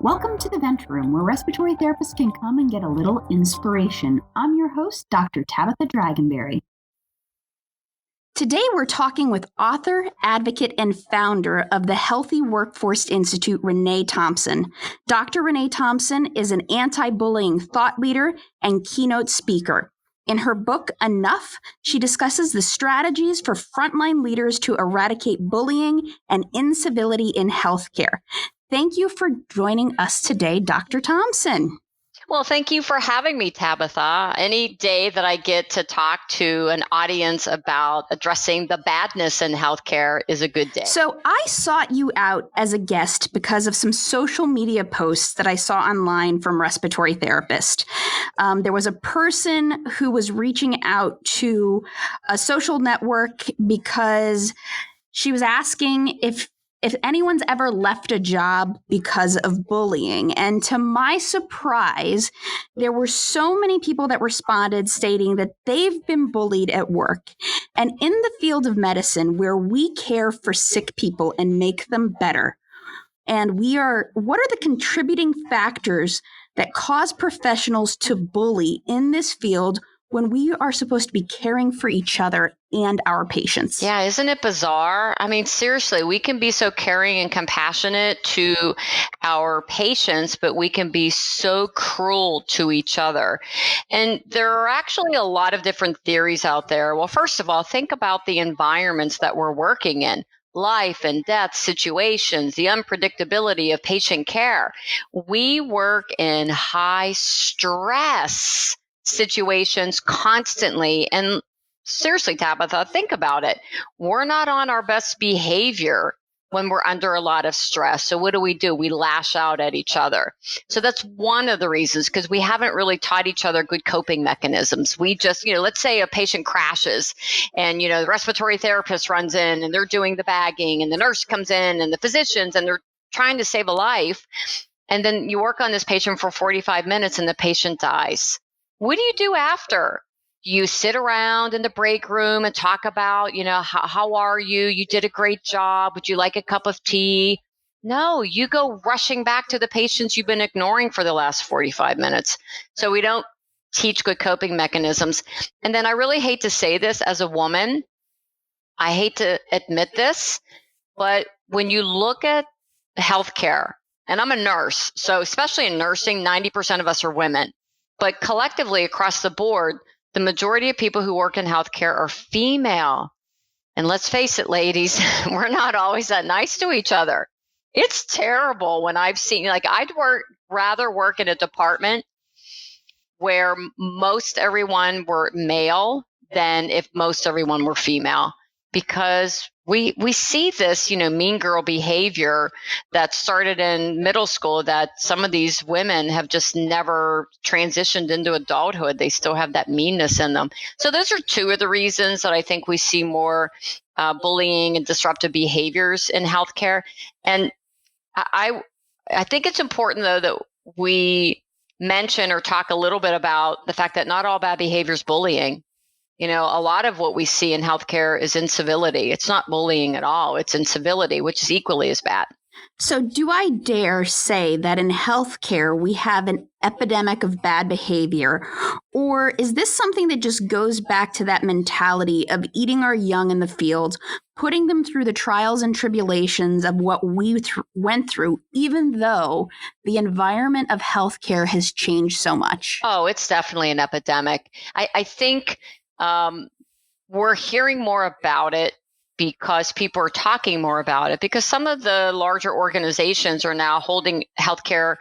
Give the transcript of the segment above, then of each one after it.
Welcome to the Vent Room, where respiratory therapists can come and get a little inspiration. I'm your host, Dr. Tabatha Dragonberry. Today, we're talking with author, advocate, and founder of the Healthy Workforce Institute, Renee Thompson. Dr. Renee Thompson is an anti-bullying thought leader and keynote speaker. In her book, Enough, she discusses the strategies for frontline leaders to eradicate bullying and incivility in healthcare. Thank you for joining us today, Dr. Thompson. Well, thank you for having me, Tabatha. Any day that I get to talk to an audience about addressing the badness in healthcare is a good day. So I sought you out as a guest because of some social media posts that I saw online from Respiratory Therapist. There was a person who was reaching out to a social network because she was asking if anyone's ever left a job because of bullying. And to my surprise, there were so many people that responded stating that they've been bullied at work. And in the field of medicine, where we care for sick people and make them better, and what are the contributing factors that cause professionals to bully in this field when we are supposed to be caring for each other and our patients? Yeah, isn't it bizarre? I mean, seriously, we can be so caring and compassionate to our patients, but we can be so cruel to each other. And there are actually a lot of different theories out there. Well, first of all, think about the environments that we're working in. Life and death situations, the unpredictability of patient care. We work in high stress situations constantly. And seriously, Tabatha, think about it. We're not on our best behavior when we're under a lot of stress. So what do? We lash out at each other. So that's one of the reasons, because we haven't really taught each other good coping mechanisms. We just, let's say a patient crashes and, the respiratory therapist runs in and they're doing the bagging and the nurse comes in and the physicians and they're trying to save a life. And then you work on this patient for 45 minutes and the patient dies. What do you do after? You sit around in the break room and talk about, how are you? You did a great job. Would you like a cup of tea? No, you go rushing back to the patients you've been ignoring for the last 45 minutes. So we don't teach good coping mechanisms. And then I really hate to say this as a woman. I hate to admit this, but when you look at healthcare, and I'm a nurse, so especially in nursing, 90% of us are women. But collectively across the board, the majority of people who work in healthcare are female. And let's face it, ladies, we're not always that nice to each other. It's terrible when I've seen, I'd rather work in a department where most everyone were male than if most everyone were female. Because we see this, mean girl behavior that started in middle school that some of these women have just never transitioned into adulthood. They still have that meanness in them. So those are two of the reasons that I think we see more bullying and disruptive behaviors in healthcare. And I think it's important, though, that we mention or talk a little bit about the fact that not all bad behavior is bullying. A lot of what we see in healthcare is incivility. It's not bullying at all. It's incivility, which is equally as bad. So do I dare say that in healthcare, we have an epidemic of bad behavior? Or is this something that just goes back to that mentality of eating our young in the field, putting them through the trials and tribulations of what we went through, even though the environment of healthcare has changed so much? Oh, it's definitely an epidemic. I think we're hearing more about it because people are talking more about it, because some of the larger organizations are now holding healthcare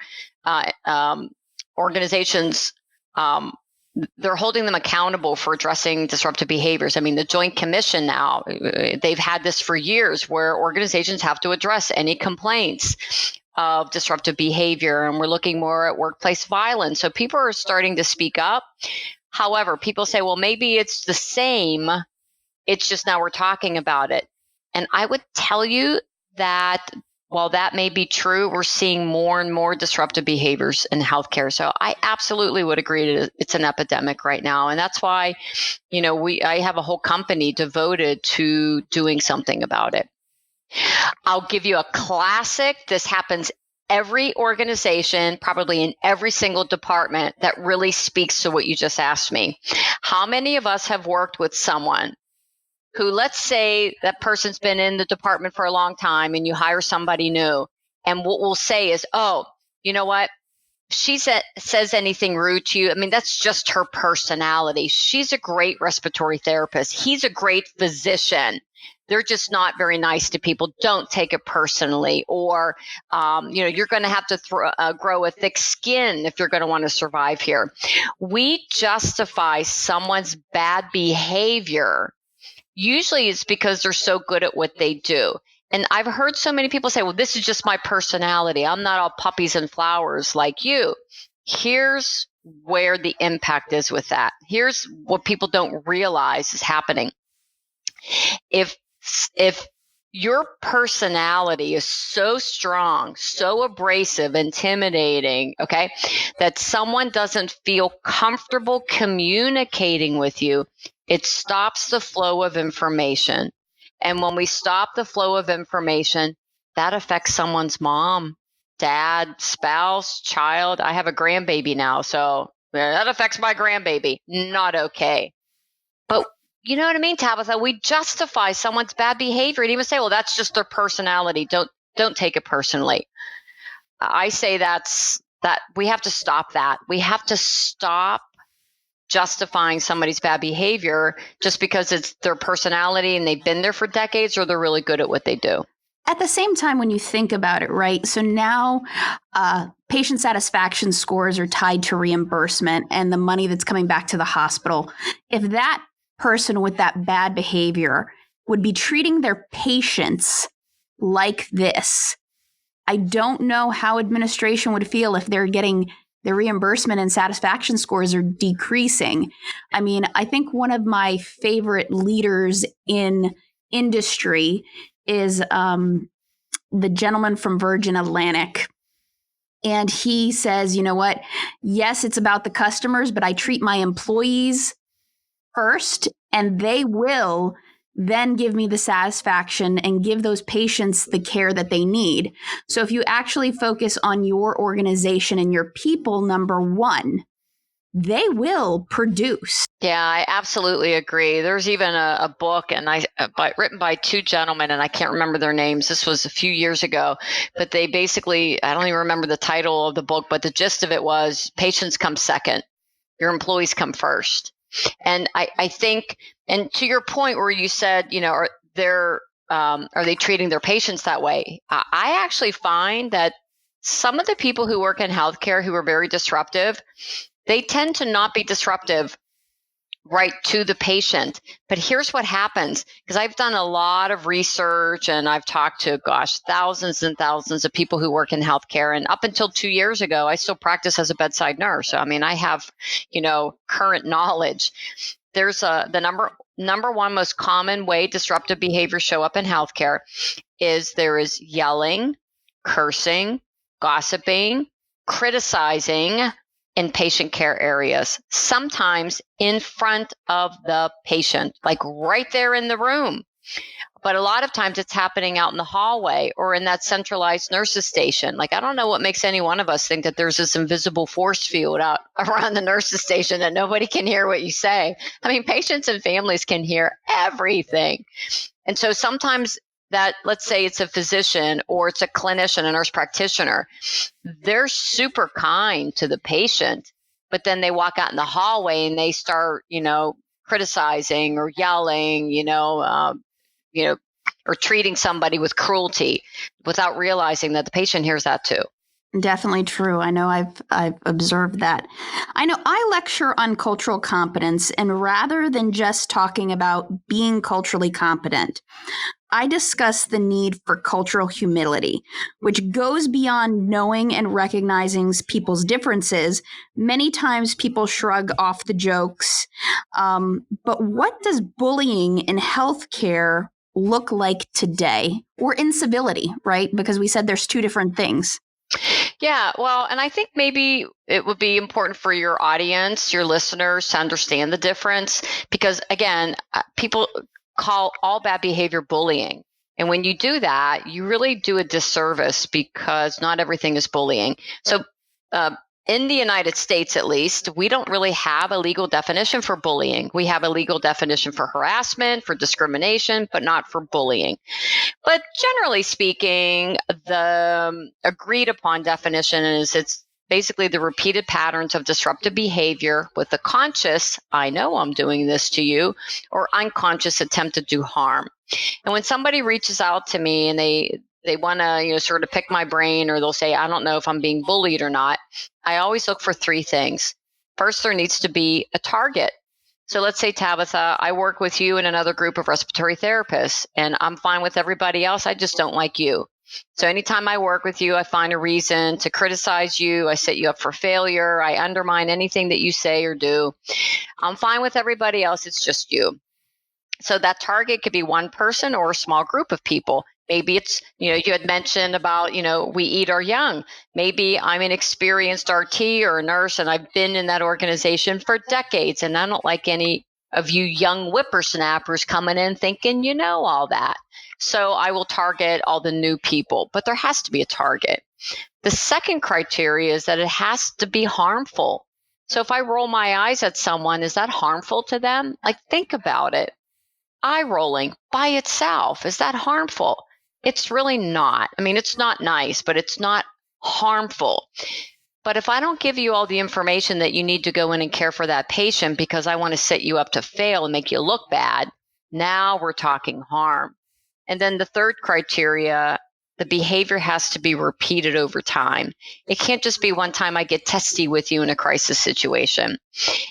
organizations, they're holding them accountable for addressing disruptive behaviors. I mean, the Joint Commission now, they've had this for years, where organizations have to address any complaints of disruptive behavior, and we're looking more at workplace violence. So people are starting to speak up. However, people say, well, maybe it's the same. It's just now we're talking about it. And I would tell you that while that may be true, we're seeing more and more disruptive behaviors in healthcare. So I absolutely would agree that it's an epidemic right now. And that's why, I have a whole company devoted to doing something about it. I'll give you a classic. This happens every organization, probably in every single department, that really speaks to what you just asked me. How many of us have worked with someone who, let's say that person's been in the department for a long time and you hire somebody new, and what we'll say is, oh, you know what? She says anything rude to you, I mean, that's just her personality. She's a great respiratory therapist. He's a great physician. They're just not very nice to people. Don't take it personally. Or, you're going to have to grow a thick skin if you're going to want to survive here. We justify someone's bad behavior. Usually it's because they're so good at what they do. And I've heard so many people say, well, this is just my personality. I'm not all puppies and flowers like you. Here's where the impact is with that. Here's what people don't realize is happening. If your personality is so strong, so abrasive, intimidating, okay, that someone doesn't feel comfortable communicating with you, it stops the flow of information. And when we stop the flow of information, that affects someone's mom, dad, spouse, child. I have a grandbaby now, so that affects my grandbaby. Not okay. But you know what I mean, Tabatha? We justify someone's bad behavior and even say, well, that's just their personality. Don't take it personally. I say that we have to stop that. We have to stop justifying somebody's bad behavior just because it's their personality and they've been there for decades or they're really good at what they do. At the same time, when you think about it, right? So now patient satisfaction scores are tied to reimbursement and the money that's coming back to the hospital. If that person with that bad behavior would be treating their patients like this, I don't know how administration would feel if they're getting the reimbursement and satisfaction scores are decreasing. I mean, I think one of my favorite leaders in industry is the gentleman from Virgin Atlantic. And he says, you know what? Yes, it's about the customers, but I treat my employees first, and they will then give me the satisfaction and give those patients the care that they need. So if you actually focus on your organization and your people, number one, they will produce. Yeah, I absolutely agree. There's even a book written by two gentlemen, and I can't remember their names. This was a few years ago, but they basically, I don't even remember the title of the book, but the gist of it was patients come second. Your employees come first. And I think, and to your point where you said, are they treating their patients that way? I actually find that some of the people who work in healthcare who are very disruptive, they tend to not be disruptive right to the patient. But here's what happens, because I've done a lot of research and I've talked to, thousands and thousands of people who work in healthcare. And up until 2 years ago, I still practice as a bedside nurse. So, I mean, I have, current knowledge. There's the number one most common way disruptive behaviors show up in healthcare is there is yelling, cursing, gossiping, criticizing in patient care areas, sometimes in front of the patient, like right there in the room. But a lot of times it's happening out in the hallway or in that centralized nurses station. Like, I don't know what makes any one of us think that there's this invisible force field out around the nurses station that nobody can hear what you say. I mean, patients and families can hear everything. And so sometimes that, let's say it's a physician or it's a clinician, a nurse practitioner, they're super kind to the patient, but then they walk out in the hallway and they start, criticizing or yelling, or treating somebody with cruelty without realizing that the patient hears that too. Definitely true. I know I've observed that. I know I lecture on cultural competence, and rather than just talking about being culturally competent, I discuss the need for cultural humility, which goes beyond knowing and recognizing people's differences. Many times people shrug off the jokes. But what does bullying in healthcare look like today? Or incivility, right? Because we said there's two different things. Yeah, well, and I think maybe it would be important for your audience, your listeners, to understand the difference because, again, people call all bad behavior bullying. And when you do that, you really do a disservice because not everything is bullying. So in the United States, at least, we don't really have a legal definition for bullying. We have a legal definition for harassment, for discrimination, but not for bullying. But generally speaking, the agreed upon definition is it's basically the repeated patterns of disruptive behavior with the conscious, I know I'm doing this to you, or unconscious attempt to do harm. And when somebody reaches out to me and they want to, sort of pick my brain, or they'll say, I don't know if I'm being bullied or not, I always look for three things. First, there needs to be a target. So let's say, Tabatha, I work with you and another group of respiratory therapists, and I'm fine with everybody else. I just don't like you. So anytime I work with you, I find a reason to criticize you. I set you up for failure. I undermine anything that you say or do. I'm fine with everybody else. It's just you. So that target could be one person or a small group of people. Maybe it's, you had mentioned about, we eat our young. Maybe I'm an experienced RT or a nurse, and I've been in that organization for decades, and I don't like any of you young whippersnappers coming in thinking you know all that. So I will target all the new people, but there has to be a target. The second criteria is that it has to be harmful. So if I roll my eyes at someone, is that harmful to them? Like, think about it. Eye rolling by itself, is that harmful? It's really not. I mean, it's not nice, but it's not harmful. But if I don't give you all the information that you need to go in and care for that patient because I want to set you up to fail and make you look bad, now we're talking harm. And then the third criteria, the behavior has to be repeated over time. It can't just be one time I get testy with you in a crisis situation.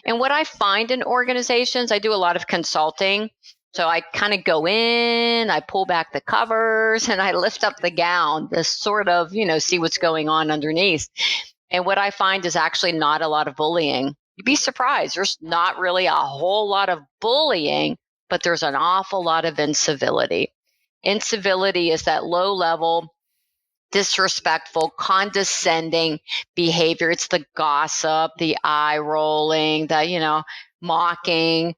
And what I find in organizations, I do a lot of consulting. So I kind of go in, I pull back the covers, and I lift up the gown to sort of, see what's going on underneath. And what I find is actually not a lot of bullying. You'd be surprised. There's not really a whole lot of bullying, but there's an awful lot of incivility. Incivility is that low level, disrespectful, condescending behavior. It's the gossip, the eye rolling, the, mocking,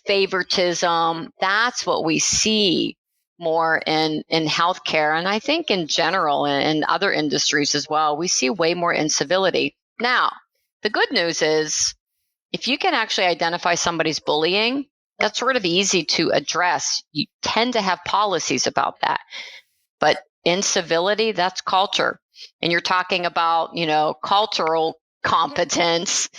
favoritism. That's what we see more in healthcare. And I think in general, in other industries as well, we see way more incivility. Now, the good news is if you can actually identify somebody's bullying, that's sort of easy to address. You tend to have policies about that. But incivility, that's culture. And you're talking about, cultural competence.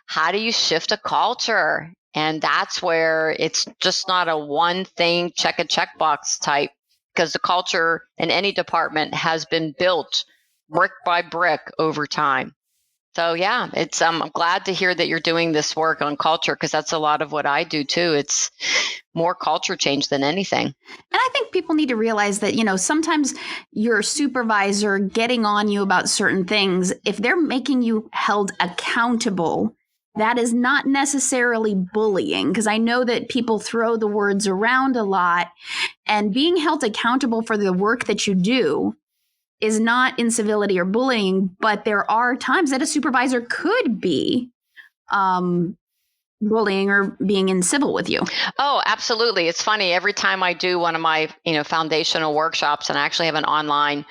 How do you shift a culture? And that's where it's just not a one thing, check a checkbox type, because the culture in any department has been built brick by brick over time. So yeah, it's I'm glad to hear that you're doing this work on culture, because that's a lot of what I do too. It's more culture change than anything. And I think people need to realize that, sometimes your supervisor getting on you about certain things, if they're making you held accountable, that is not necessarily bullying, because I know that people throw the words around a lot, and being held accountable for the work that you do is not incivility or bullying, but there are times that a supervisor could be bullying or being incivil with you. Oh, absolutely. It's funny. Every time I do one of my, foundational workshops, and I actually have an online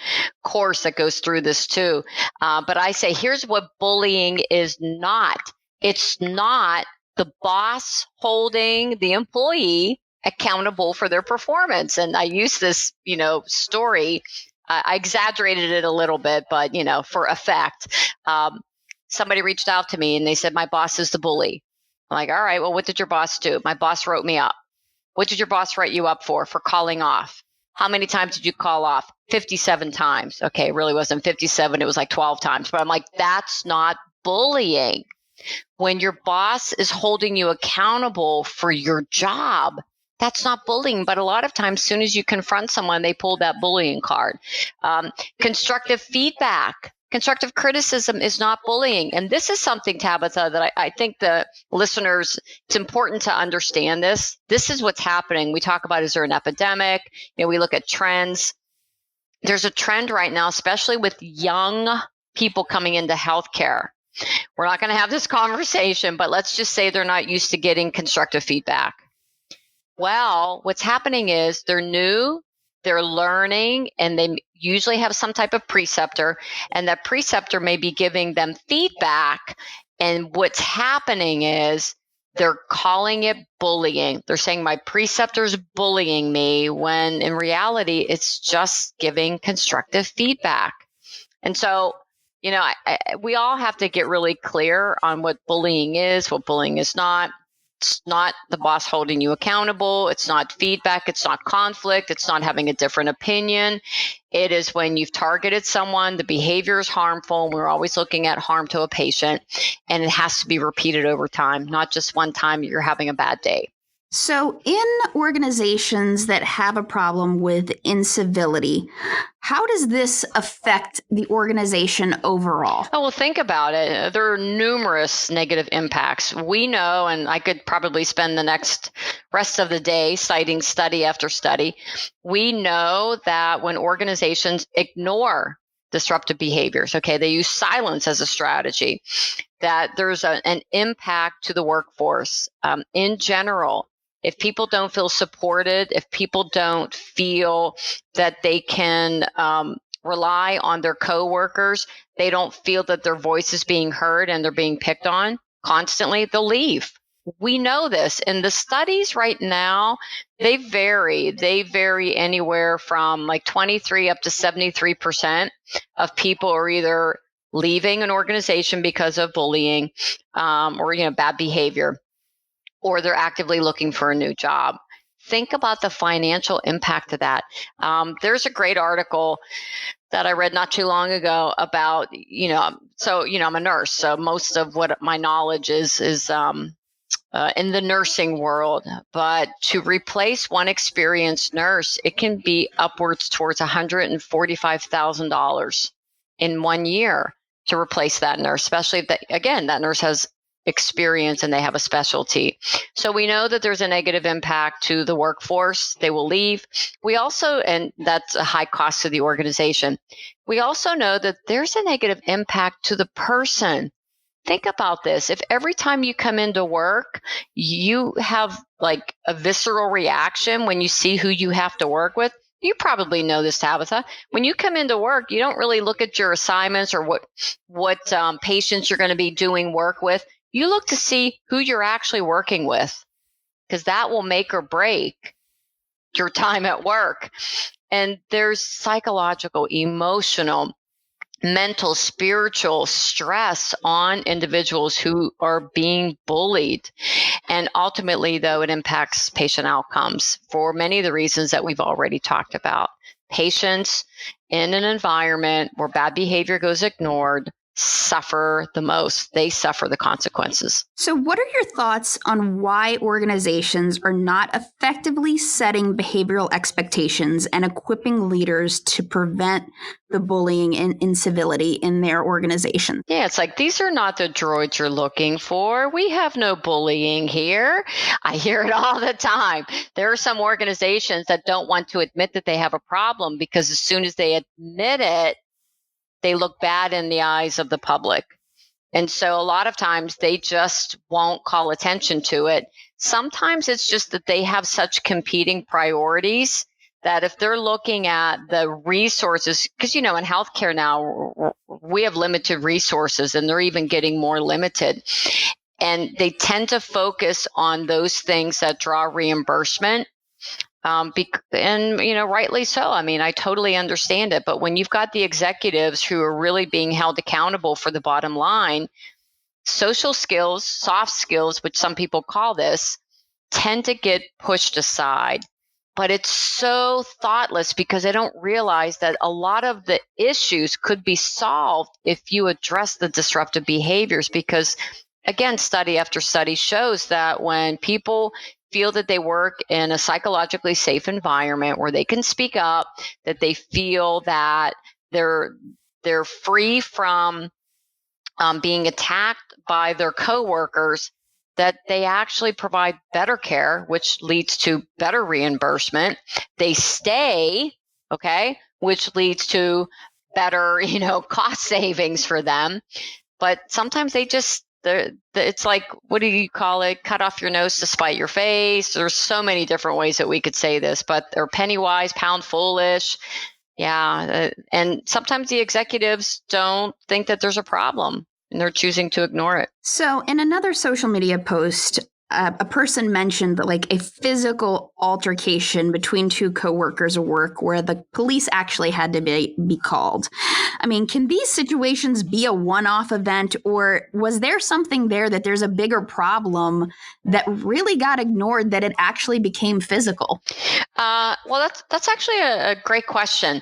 course that goes through this too. But I say, here's what bullying is not. It's not the boss holding the employee accountable for their performance. And I use this, story. I exaggerated it a little bit, but, for effect. Somebody reached out to me and they said, my boss is the bully. I'm like, all right, well, what did your boss do? My boss wrote me up. What did your boss write you up for? For calling off. How many times did you call off? 57 times. Okay, it really wasn't 57. It was like 12 times. But I'm like, that's not bullying. When your boss is holding you accountable for your job, that's not bullying. But a lot of times, as soon as you confront someone, they pull that bullying card. Constructive feedback. Constructive criticism is not bullying. And this is something, Tabatha, that I think the listeners, it's important to understand this. This is what's happening. We talk about, is there an epidemic? We look at trends. There's a trend right now, especially with young people coming into healthcare. We're not going to have this conversation, but let's just say they're not used to getting constructive feedback. Well, what's happening is they're new. they're learning, and they usually have some type of preceptor, and that preceptor may be giving them feedback. And what's happening is they're calling it bullying. They're saying my preceptor's bullying me, when in reality, it's just giving constructive feedback. And so, we all have to get really clear on what bullying is, what bullying is not. It's not the boss holding you accountable. It's not feedback. It's not conflict. It's not having a different opinion. It is when you've targeted someone, the behavior is harmful. And we're always looking at harm to a patient, and it has to be repeated over time, not just one time you're having a bad day. So in organizations that have a problem with incivility, how does this affect the organization overall? Oh, well, think about it. There are numerous negative impacts. We know, and I could probably spend the next rest of the day citing study after study. We know that when organizations ignore disruptive behaviors, they use silence as a strategy, that there's an impact to the workforce in general. If people don't feel supported, if people don't feel that they can rely on their coworkers, they don't feel that their voice is being heard and they're being picked on constantly, they'll leave. We know this. And the studies right now, they vary. They vary anywhere from like 23 up to 73% of people are either leaving an organization because of bullying or bad behavior, or they're actively looking for a new job. Think about the financial impact of that. There's a great article that I read not too long ago about, I'm a nurse, so most of what my knowledge is in the nursing world. But to replace one experienced nurse, it can be upwards towards $145,000 in 1 year to replace that nurse, especially if that nurse has experience and they have a specialty. So we know that there's a negative impact to the workforce. They will leave. We also, and that's a high cost to the organization. We also know that there's a negative impact to the person. Think about this. If every time you come into work, you have like a visceral reaction when you see who you have to work with, you probably know this, Tabatha. When you come into work, you don't really look at your assignments or what patients you're going to be doing work with. You look to see who you're actually working with, because that will make or break your time at work. And there's psychological, emotional, mental, spiritual stress on individuals who are being bullied. And ultimately, though, it impacts patient outcomes for many of the reasons that we've already talked about. Patients in an environment where bad behavior goes ignored suffer the most. They suffer the consequences. So what are your thoughts on why organizations are not effectively setting behavioral expectations and equipping leaders to prevent the bullying and incivility in their organization? Yeah, it's like, these are not the droids you're looking for. We have no bullying here. I hear it all the time. There are some organizations that don't want to admit that they have a problem, because as soon as they admit it, they look bad in the eyes of the public. And so a lot of times they just won't call attention to it. Sometimes it's just that they have such competing priorities that if they're looking at the resources, because, in healthcare now, we have limited resources and they're even getting more limited. And they tend to focus on those things that draw reimbursement. Rightly so. I mean, I totally understand it. But when you've got the executives who are really being held accountable for the bottom line, social skills, soft skills, which some people call this, tend to get pushed aside. But it's so thoughtless, because they don't realize that a lot of the issues could be solved if you address the disruptive behaviors. Because, again, study after study shows that when people feel that they work in a psychologically safe environment where they can speak up, that they feel that they're free from being attacked by their coworkers, that they actually provide better care, which leads to better reimbursement. They stay, which leads to better, cost savings for them. But sometimes they just It's like, what do you call it? Cut off your nose to spite your face. There's so many different ways that we could say this, but they're penny wise, pound foolish. Yeah. And sometimes the executives don't think that there's a problem and they're choosing to ignore it. So in another social media post, a person mentioned that like a physical altercation between two coworkers at work where the police actually had to be called. I mean, can these situations be a one-off event, or was there something there that there's a bigger problem that really got ignored that it actually became physical? Well, that's actually a great question.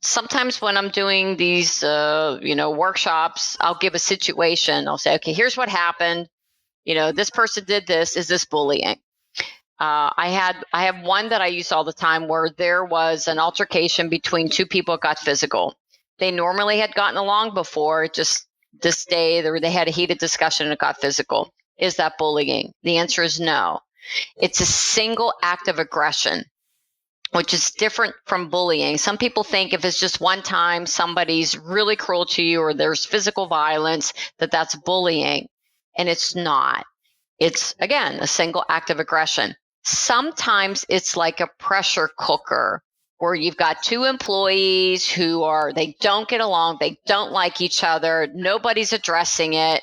Sometimes when I'm doing these, workshops, I'll give a situation. I'll say, okay, here's what happened. This person did this. Is this bullying? I have one that I use all the time where there was an altercation between two people that got physical. They normally had gotten along before, just this day they had a heated discussion and it got physical. Is that bullying? The answer is no. It's a single act of aggression, which is different from bullying. Some people think if it's just one time somebody's really cruel to you or there's physical violence, that's bullying. And it's not. It's, again, a single act of aggression. Sometimes it's like a pressure cooker where you've got two employees they don't get along, they don't like each other, nobody's addressing it.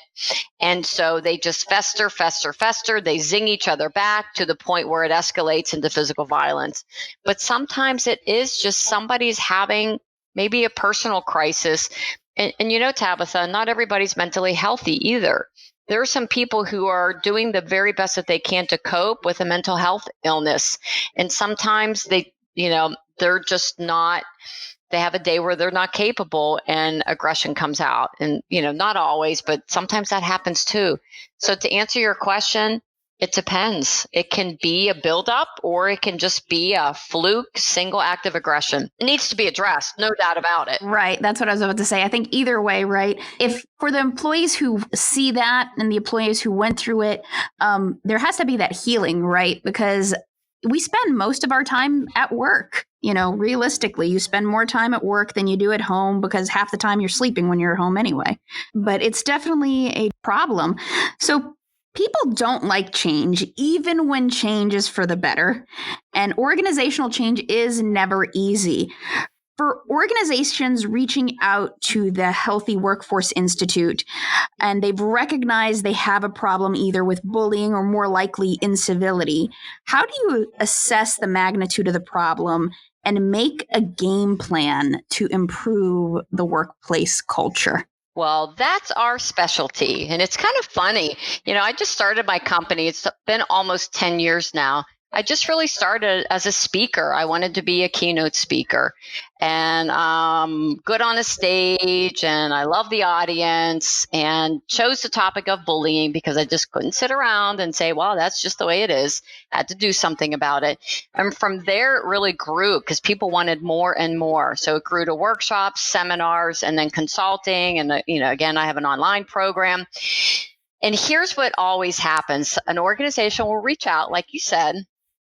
And so they just fester, they zing each other back to the point where it escalates into physical violence. But sometimes it is just somebody's having maybe a personal crisis. And Tabatha, not everybody's mentally healthy either. There are some people who are doing the very best that they can to cope with a mental health illness. And sometimes they're just not, they have a day where they're not capable and aggression comes out. And, not always, but sometimes that happens too. So to answer your question, it depends. It can be a buildup or it can just be a fluke, single act of aggression. It needs to be addressed, no doubt about it. Right. That's what I was about to say. I think either way, right? If for the employees who see that and the employees who went through it, there has to be that healing, right? Because we spend most of our time at work. Realistically, you spend more time at work than you do at home because half the time you're sleeping when you're at home anyway. But it's definitely a problem. So people don't like change, even when change is for the better. And organizational change is never easy. For organizations reaching out to the Healthy Workforce Institute, and they've recognized they have a problem either with bullying or more likely incivility, how do you assess the magnitude of the problem and make a game plan to improve the workplace culture? Well, that's our specialty. And it's kind of funny. I just started my company. It's been almost 10 years now. I just really started as a speaker. I wanted to be a keynote speaker and good on a stage, and I love the audience, and chose the topic of bullying because I just couldn't sit around and say, well, that's just the way it is. I had to do something about it. And from there, it really grew because people wanted more and more. So it grew to workshops, seminars, and then consulting. And, again, I have an online program. And here's what always happens. An organization will reach out, like you said,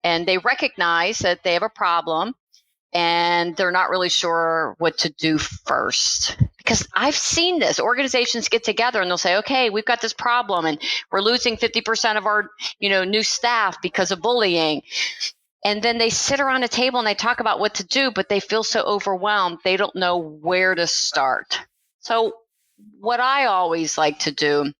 and they recognize that they have a problem and they're not really sure what to do first. Because I've seen this. Organizations get together and they'll say, okay, we've got this problem and we're losing 50% of our, new staff because of bullying. And then they sit around a table and they talk about what to do, but they feel so overwhelmed, they don't know where to start. So what I always like to do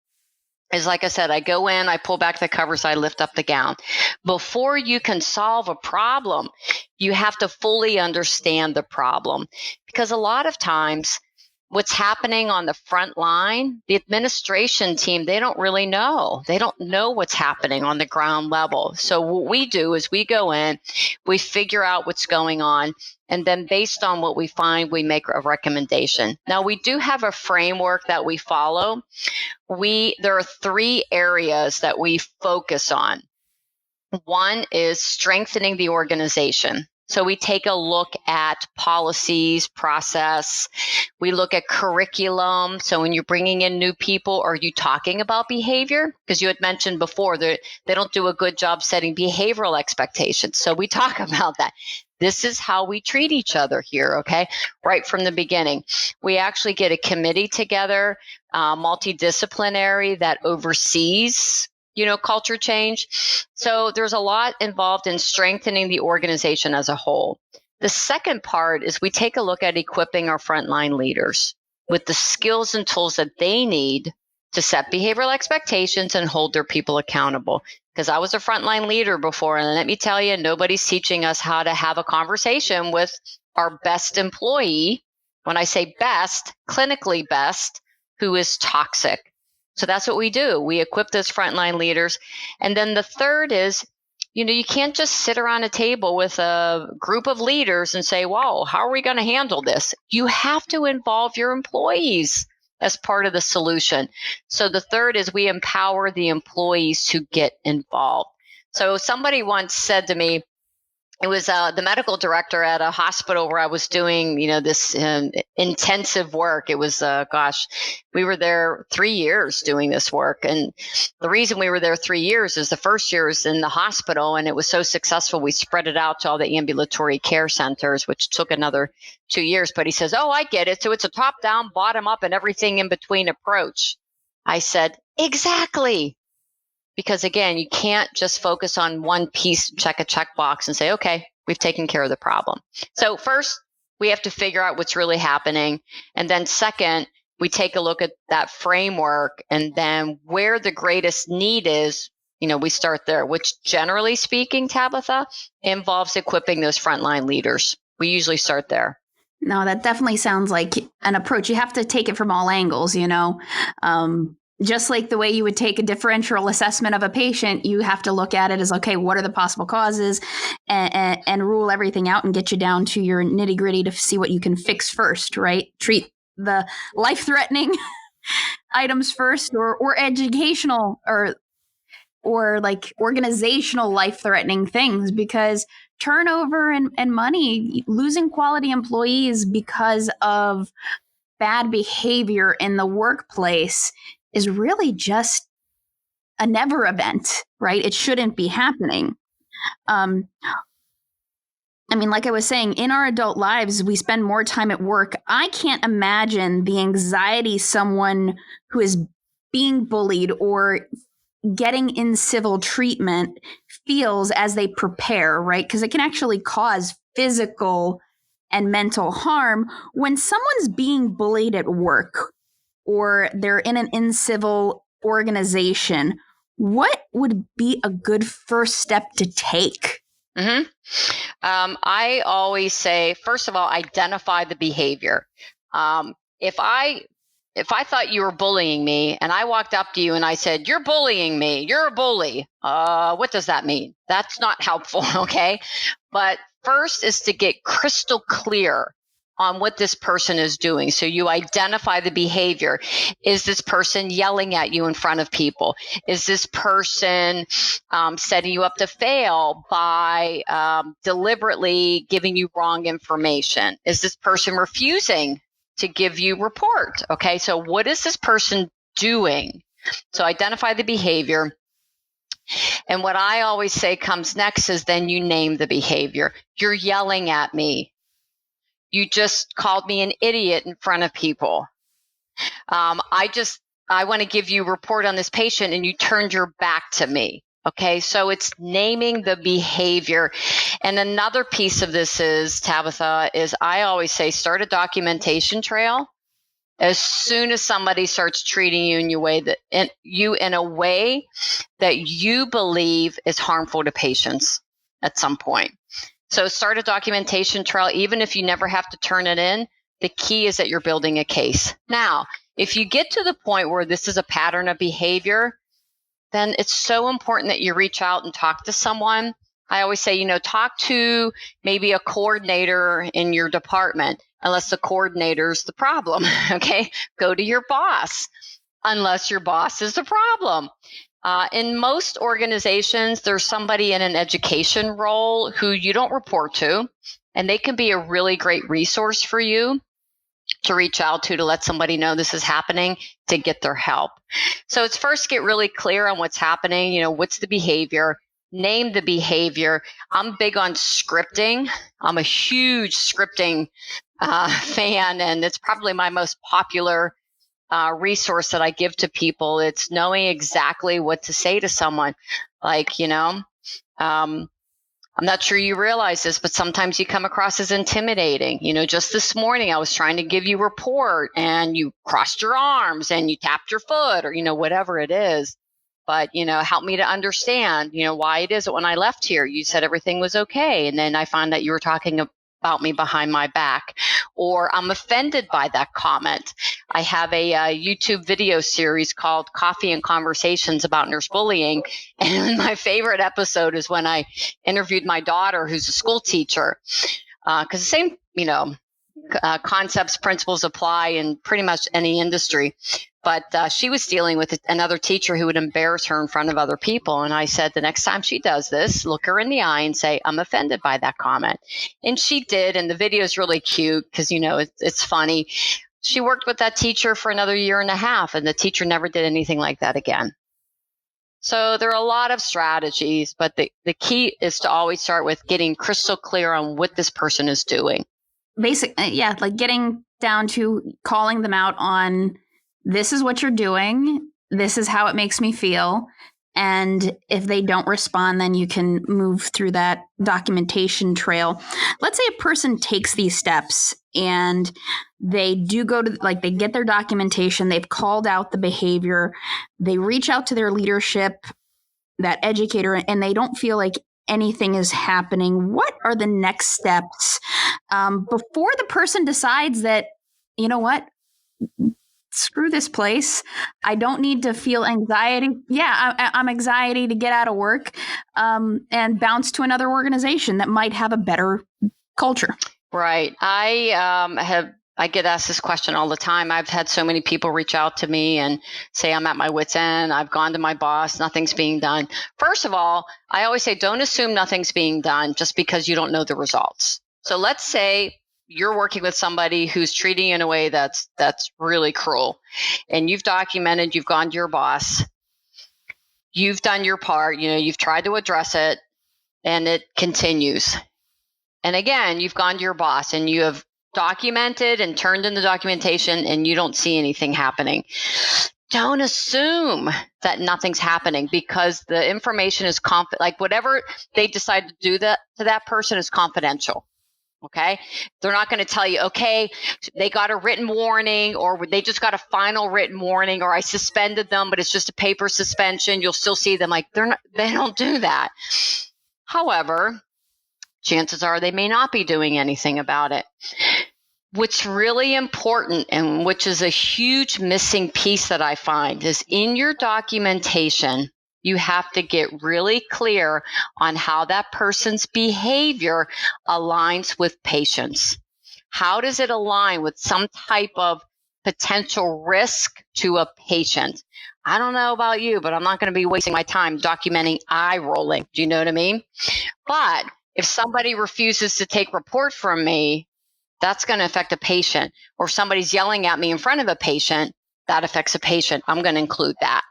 is, like I said, I go in, I pull back the covers, I lift up the gown. Before you can solve a problem, you have to fully understand the problem. Because a lot of times what's happening on the front line, the administration team, they don't really know. They don't know what's happening on the ground level. So what we do is we go in, we figure out what's going on, and then based on what we find, we make a recommendation. Now, we do have a framework that we follow. There are 3 areas that we focus on. One is strengthening the organization. So we take a look at policies, process. We look at curriculum. So when you're bringing in new people, are you talking about behavior? Because you had mentioned before that they don't do a good job setting behavioral expectations. So we talk about that. This is how we treat each other here, okay? Right from the beginning. We actually get a committee together, multidisciplinary, that oversees culture change. So there's a lot involved in strengthening the organization as a whole. The second part is we take a look at equipping our frontline leaders with the skills and tools that they need to set behavioral expectations and hold their people accountable. Because I was a frontline leader before, and let me tell you, nobody's teaching us how to have a conversation with our best employee. When I say best, clinically best, who is toxic. So that's what we do. We equip those frontline leaders. And then the third is, you can't just sit around a table with a group of leaders and say, wow, how are we going to handle this? You have to involve your employees as part of the solution. So the third is we empower the employees to get involved. So somebody once said to me, it was the medical director at a hospital where I was doing, this intensive work. It was, we were there 3 years doing this work. And the reason we were there 3 years is the first year was in the hospital, and it was so successful, we spread it out to all the ambulatory care centers, which took another 2 years. But he says, oh, I get it. So it's a top down, bottom up, and everything in between approach. I said, exactly. Because again, you can't just focus on one piece, check a checkbox and say, okay, we've taken care of the problem. So first, we have to figure out what's really happening. And then second, we take a look at that framework, and then where the greatest need is, we start there, which generally speaking, Tabatha, involves equipping those frontline leaders. We usually start there. No, that definitely sounds like an approach. You have to take it from all angles, just like the way you would take a differential assessment of a patient, you have to look at it as, okay, what are the possible causes, and rule everything out and get you down to your nitty gritty to see what you can fix first, right? Treat the life-threatening items first, or educational or like organizational life-threatening things, because turnover and money, losing quality employees because of bad behavior in the workplace is really just a never event, right? It shouldn't be happening. Like I was saying, in our adult lives, we spend more time at work. I can't imagine the anxiety someone who is being bullied or getting in civil treatment feels as they prepare, right? Because it can actually cause physical and mental harm when someone's being bullied at work or they're in an incivil organization. What would be a good first step to take? Mm-hmm. I always say, first of all, identify the behavior. If I thought you were bullying me and I walked up to you and I said, you're bullying me, you're a bully, what does that mean? That's not helpful, okay? But first is to get crystal clear on what this person is doing. So you identify the behavior. Is this person yelling at you in front of people? Is this person setting you up to fail by deliberately giving you wrong information? Is this person refusing to give you report? Okay, so what is this person doing? So identify the behavior. And what I always say comes next is then you name the behavior. You're yelling at me. You just called me an idiot in front of people. I want to give you a report on this patient and you turned your back to me. Okay, so it's naming the behavior. And another piece of this is, Tabatha, is I always say start a documentation trail. As soon as somebody starts treating you in a way that you believe is harmful to patients at some point. So start a documentation trail, even if you never have to turn it in. The key is that you're building a case. Now, if you get to the point where this is a pattern of behavior, then it's so important that you reach out and talk to someone. I always say, talk to maybe a coordinator in your department, unless the coordinator's the problem, okay? Go to your boss, unless your boss is the problem. In most organizations, there's somebody in an education role who you don't report to, and they can be a really great resource for you to reach out to let somebody know this is happening, to get their help. So it's first get really clear on what's happening. What's the behavior? Name the behavior. I'm big on scripting. I'm a huge scripting fan, and it's probably my most popular resource that I give to people. It's knowing exactly what to say to someone. Like, I'm not sure you realize this, but sometimes you come across as intimidating. Just this morning, I was trying to give you a report and you crossed your arms and you tapped your foot or, whatever it is. But, help me to understand, why it is that when I left here, you said everything was okay. And then I found that you were talking about me behind my back, or I'm offended by that comment. I have a YouTube video series called Coffee and Conversations about nurse bullying. And my favorite episode is when I interviewed my daughter, who's a school teacher, because the same, concepts, principles apply in pretty much any industry. But she was dealing with another teacher who would embarrass her in front of other people. And I said, the next time she does this, look her in the eye and say, I'm offended by that comment. And she did. And the video is really cute because, it's funny. She worked with that teacher for another 1.5 years, and the teacher never did anything like that again. So there are a lot of strategies, but the key is to always start with getting crystal clear on what this person is doing. Basically, like getting down to calling them out on, this is what you're doing, this is how it makes me feel. And if they don't respond, then you can move through that documentation trail. Let's say a person takes these steps and they do go to, they get their documentation, they've called out the behavior, they reach out to their leadership, that educator, and they don't feel like anything is happening. What are the next steps before the person decides that, screw this place, I don't need to feel anxiety. Yeah, I'm anxiety to get out of work and bounce to another organization that might have a better culture. Right. I get asked this question all the time. I've had so many people reach out to me and say, I'm at my wit's end. I've gone to my boss. Nothing's being done. First of all, I always say, don't assume nothing's being done just because you don't know the results. So let's say you're working with somebody who's treating you in a way that's really cruel, and you've documented, you've gone to your boss, you've done your part, you've tried to address it, and it continues. And again, you've gone to your boss and you have documented and turned in the documentation and you don't see anything happening. Don't assume that nothing's happening, because the information is whatever they decide to do to that person is confidential. Okay. They're not going to tell you, okay, they got a written warning, or they just got a final written warning, or I suspended them, but it's just a paper suspension. You'll still see them. They don't do that. However, chances are they may not be doing anything about it. What's really important, and which is a huge missing piece that I find, is in your documentation, you have to get really clear on how that person's behavior aligns with patients. How does it align with some type of potential risk to a patient? I don't know about you, but I'm not going to be wasting my time documenting eye rolling. Do you know what I mean? But if somebody refuses to take report from me, that's going to affect a patient. Or somebody's yelling at me in front of a patient, that affects a patient. I'm going to include that.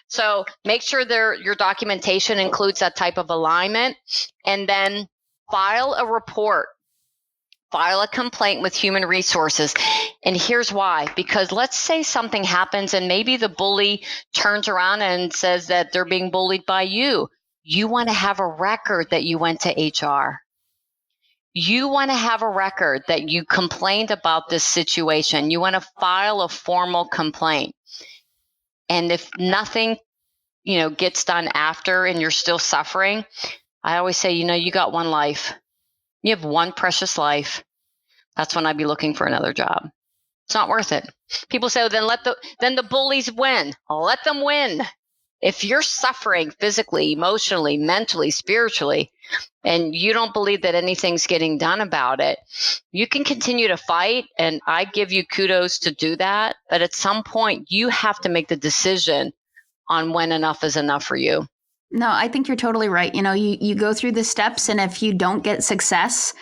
So make sure your documentation includes that type of alignment, and then file a report. File a complaint with human resources. And here's why. Because let's say something happens and maybe the bully turns around and says that they're being bullied by you. You want to have a record that you went to HR. You want to have a record that you complained about this situation. You want to file a formal complaint. And if nothing, gets done after and you're still suffering, I always say, you got one life. You have one precious life. That's when I'd be looking for another job. It's not worth it. People say, then the bullies win. Let them win. If you're suffering physically, emotionally, mentally, spiritually, and you don't believe that anything's getting done about it, you can continue to fight, and I give you kudos to do that. But at some point, you have to make the decision on when enough is enough for you. No, I think you're totally right. You go through the steps, and if you don't get success,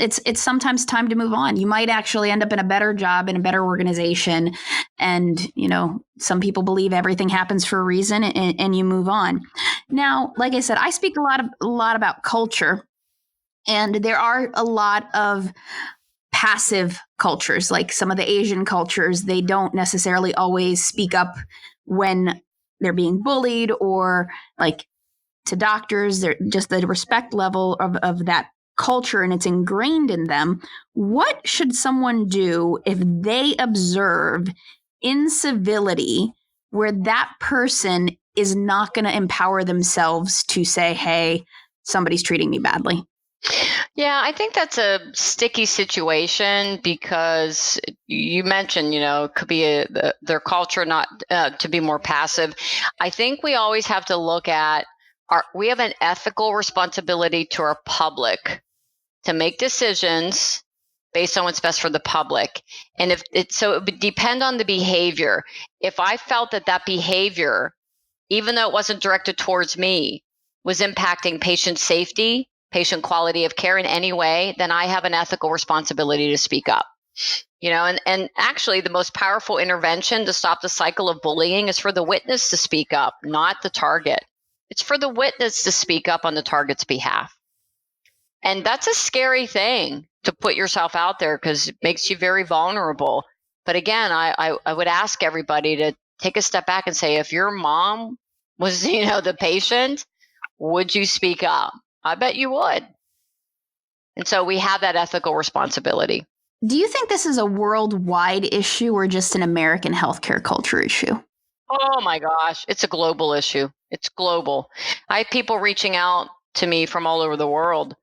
it's sometimes time to move on. You might actually end up in a better job in a better organization. And, some people believe everything happens for a reason, and you move on. Now, like I said, I speak a lot about culture, and there are a lot of passive cultures, like some of the Asian cultures. They don't necessarily always speak up when they're being bullied, or like to doctors. They're just the respect level of that culture, and it's ingrained in them. What should someone do if they observe incivility where that person is not going to empower themselves to say, hey, somebody's treating me badly? Yeah, I think that's a sticky situation, because you mentioned, it could be their culture not to be more passive. I think we always have to look at we have an ethical responsibility to our public to make decisions based on what's best for the public. And it would depend on the behavior. If I felt that behavior, even though it wasn't directed towards me, was impacting patient safety, patient quality of care in any way, then I have an ethical responsibility to speak up. And actually the most powerful intervention to stop the cycle of bullying is for the witness to speak up, not the target. It's for the witness to speak up on the target's behalf. And that's a scary thing to put yourself out there, because it makes you very vulnerable. But again, I would ask everybody to take a step back and say, if your mom was, the patient, would you speak up? I bet you would. And so we have that ethical responsibility. Do you think this is a worldwide issue or just an American healthcare culture issue? Oh my gosh, it's a global issue. It's global. I have people reaching out to me from all over the world,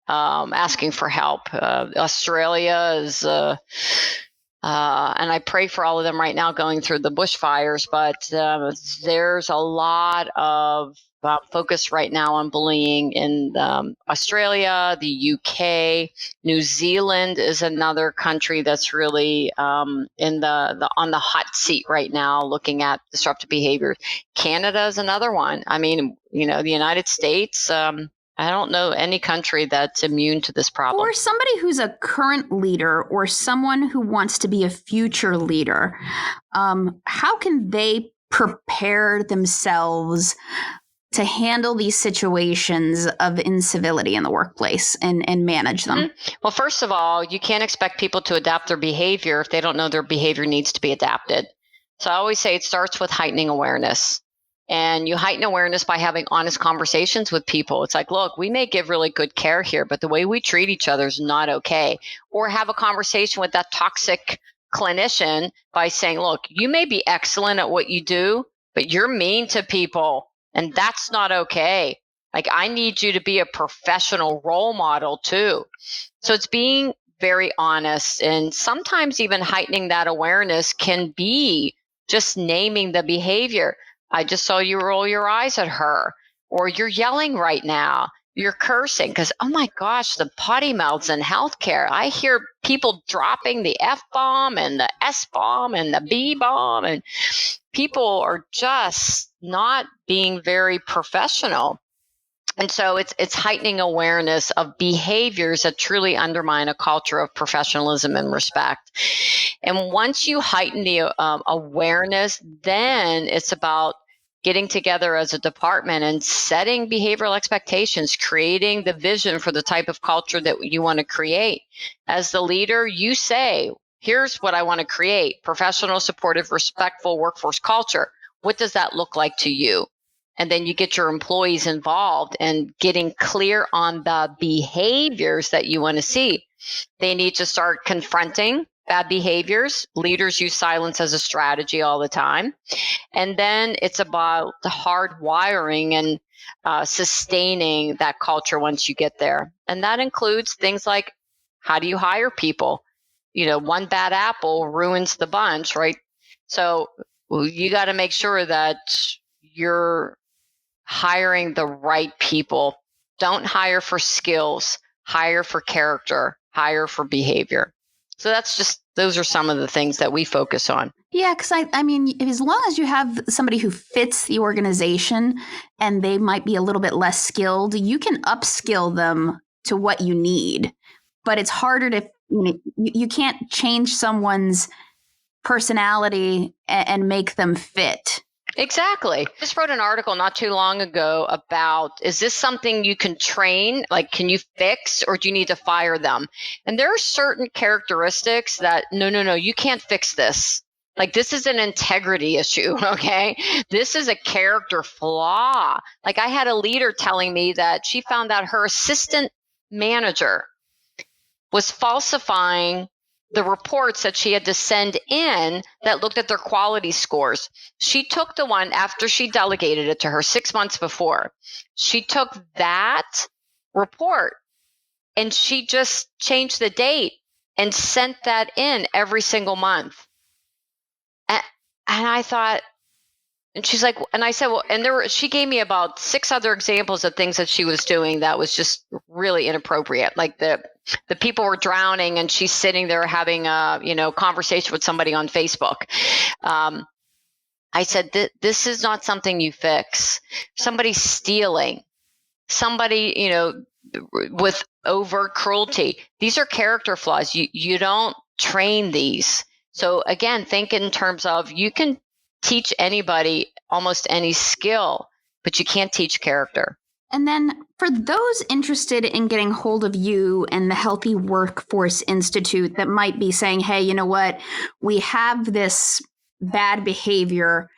asking for help. Australia is, and I pray for all of them right now going through the bushfires, but there's a lot of focus right now on bullying in Australia, the UK, New Zealand is another country that's really on the hot seat right now, looking at disruptive behaviors. Canada is another one. I mean, the United States. I don't know any country that's immune to this problem. For somebody who's a current leader or someone who wants to be a future leader, how can they prepare themselves to handle these situations of incivility in the workplace and manage them? Well, first of all, you can't expect people to adapt their behavior if they don't know their behavior needs to be adapted. So I always say it starts with heightening awareness. And you heighten awareness by having honest conversations with people. It's like, look, we may give really good care here, but the way we treat each other is not okay. Or have a conversation with that toxic clinician by saying, look, you may be excellent at what you do, but you're mean to people, and that's not okay. Like, I need you to be a professional role model too. So it's being very honest, and sometimes even heightening that awareness can be just naming the behavior. I just saw you roll your eyes at her, or you're yelling right now, you're cursing, because, oh my gosh, the potty mouths in healthcare. I hear people dropping the F-bomb and the S-bomb and the B-bomb, and people are just not being very professional. And so it's heightening awareness of behaviors that truly undermine a culture of professionalism and respect. And once you heighten the awareness, then it's about getting together as a department and setting behavioral expectations, creating the vision for the type of culture that you want to create. As the leader, you say, here's what I want to create: professional, supportive, respectful workforce culture. What does that look like to you? And then you get your employees involved and getting clear on the behaviors that you want to see. They need to start confronting bad behaviors. Leaders use silence as a strategy all the time. And then it's about the hard wiring and sustaining that culture once you get there. And that includes things like, how do you hire people? One bad apple ruins the bunch, right? So you got to make sure that you're hiring the right people. Don't hire for skills, hire for character, hire for behavior. So those are some of the things that we focus on. Yeah, because I mean, as long as you have somebody who fits the organization and they might be a little bit less skilled, you can upskill them to what you need. But it's harder to, you can't change someone's personality and make them fit. Exactly. I just wrote an article not too long ago about, is this something you can train? Like, can you fix, or do you need to fire them? And there are certain characteristics that, no, you can't fix this. Like, this is an integrity issue, okay? This is a character flaw. Like, I had a leader telling me that she found out her assistant manager was falsifying the reports that she had to send in that looked at their quality scores. She took the one after she delegated it to her 6 months before. She took that report and she just changed the date and sent that in every single month. And I thought, and she's like, and I said, well, and she gave me about 6 other examples of things that she was doing that was just really inappropriate. Like the people were drowning and she's sitting there having a, conversation with somebody on Facebook. I said, this is not something you fix. Somebody's stealing, somebody, with overt cruelty. These are character flaws. You don't train these. So again, think in terms of, you can teach anybody almost any skill, but you can't teach character. And then for those interested in getting hold of you and the Healthy Workforce Institute that might be saying, hey, you know what, we have this bad behavior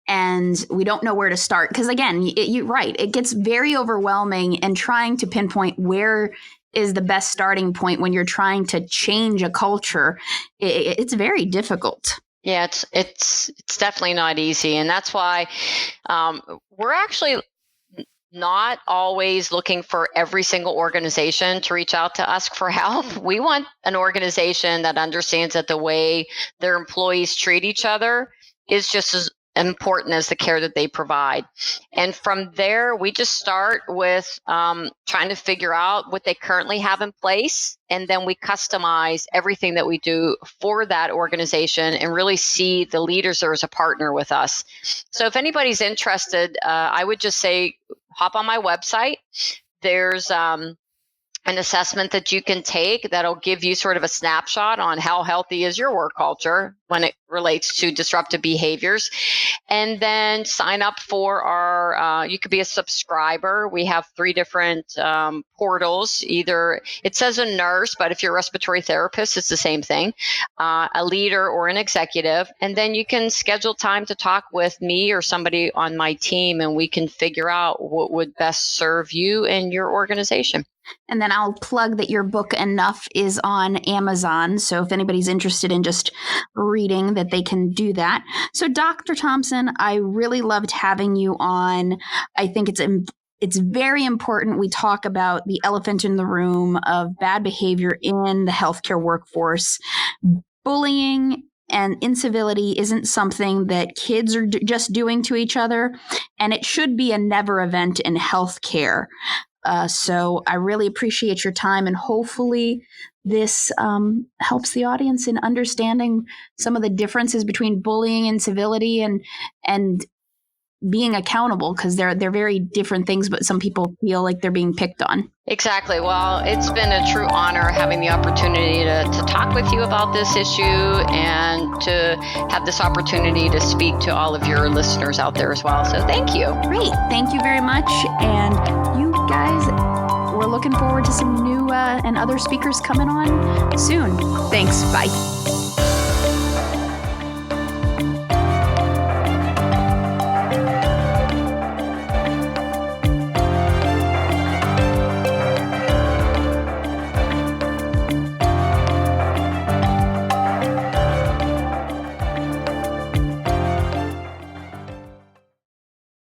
and we don't know where to start. Because again, you're right, it gets very overwhelming, and trying to pinpoint where is the best starting point when you're trying to change a culture, it's very difficult. Yeah, it's definitely not easy. And that's why we're actually not always looking for every single organization to reach out to us for help. We want an organization that understands that the way their employees treat each other is just as important as the care that they provide. And from there, we just start with trying to figure out what they currently have in place. And then we customize everything that we do for that organization and really see the leaders there as a partner with us. So if anybody's interested, I would just say, hop on my website. There's an assessment that you can take that'll give you sort of a snapshot on how healthy is your work culture when it relates to disruptive behaviors. And then sign up for our, you could be a subscriber. We have 3 different portals. Either it says a nurse, but if you're a respiratory therapist, it's the same thing, a leader or an executive. And then you can schedule time to talk with me or somebody on my team, and we can figure out what would best serve you and your organization. And then I'll plug that your book Enough is on Amazon. So if anybody's interested in just reading, that they can do that. So Dr. Thompson, I really loved having you on. I think it's very important we talk about the elephant in the room of bad behavior in the healthcare workforce. Bullying and incivility isn't something that kids are just doing to each other, and it should be a never event in healthcare. So I really appreciate your time, and hopefully this helps the audience in understanding some of the differences between bullying and civility and being accountable, because they're very different things, but some people feel like they're being picked on. Exactly. Well, it's been a true honor having the opportunity to talk with you about this issue and to have this opportunity to speak to all of your listeners out there as well. So thank you. Great. Thank you very much. And you guys, we're looking forward to some new and other speakers coming on soon. Thanks. Bye.